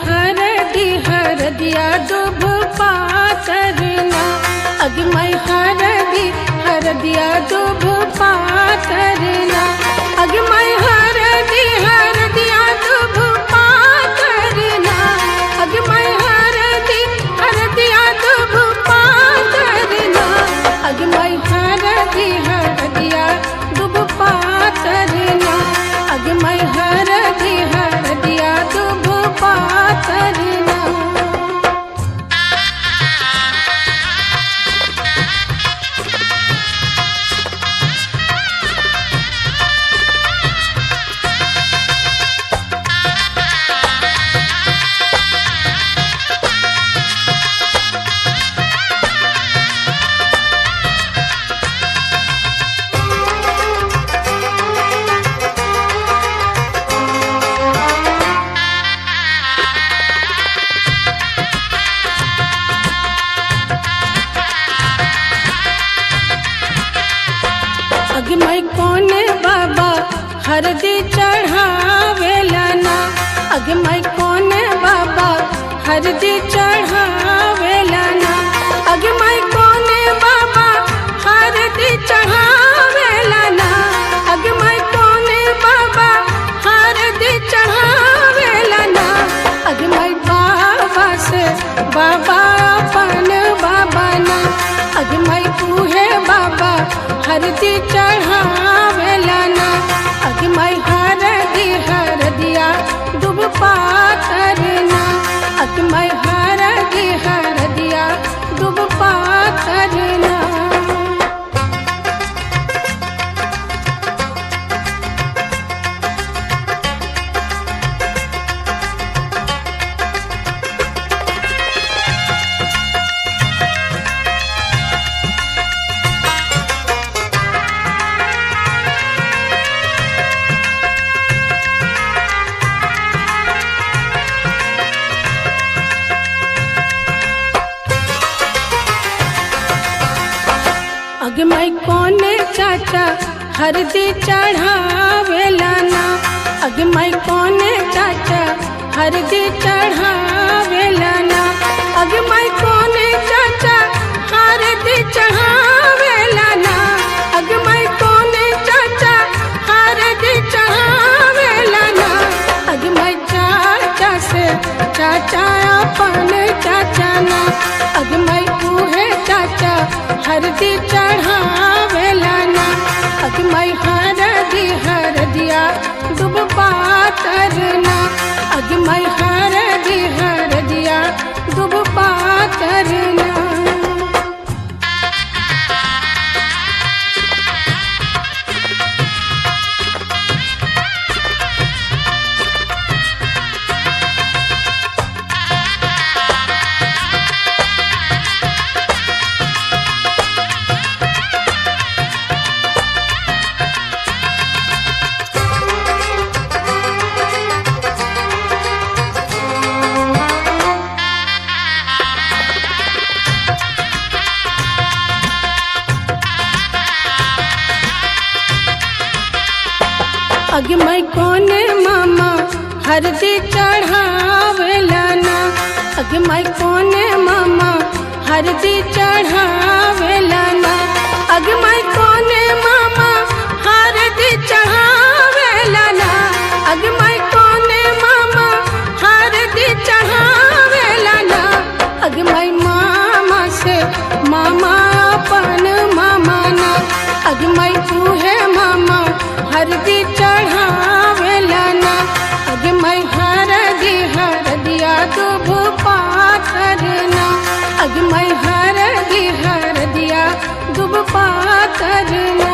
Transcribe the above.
हरदी हरदिया दुभ पातरना, अग मैं हरदी हरदिया दुभ पातरना, अग मैं हरदी हरदिया दुभ पातरना, अग मैं हरदी हरदिया दुभ पातरना, अग मैं हरदी हरदिया दुभ पातरना, अग मैं हरदी हरदिया दुभ पातरना। अग मैं कोने बाबा हरदी चढ़ावेला ना, अग मैं कोने बाबा हरदी चढ़ावेला ना, अग मैं कोने बाबा हरदी चढ़ावेला ना, अग मैं कोने बाबा हरदी चढ़ावेला ना, अग मैं बाबा से बाबा अपन बाबा ना, अग मैं तूहे बाबा हरदी चढ़ावेला ना, अग मैं हरदी हरदिया दुभ पातरना, अग मैं हरदी हरदिया दुभ पातरना। अग मैं कोने चाचा हरदी चढ़ावेला ना, अग मैं कोने चाचा हरदी चढ़ावेला ना, अग मैं कोने चाचा हरदी चढ़ावेला ना, अग मैं कोने चाचा हरदी चढ़ावेला ना, अग मैं चाचा से चाचा अपन चाचा ना, अग मैं तूहे चाचा हरदी चढ़ावेला ना, अग मैं हरदी हरदिया दुभ पातरना, अग मैं हरदी हरदिया दुभ पातरना। अग मैं कोने मामा हरदी चढ़ावेला ना, अग मैं कोने मामा हरदी चढ़ावेला ना, अग मैं कोने मामा हरदी चढ़ावेला ना, अग मैं कोने मामा हरदी चढ़ावेला ना, अग मैं मामा से मामा अपन मामा ना, अग मैं तूहे मामा हरदी चढ़ावेला ना, अग मैं हरदी हरदिया दुभ पातरना, अग मैं हरदी हरदिया दुभ पातरना।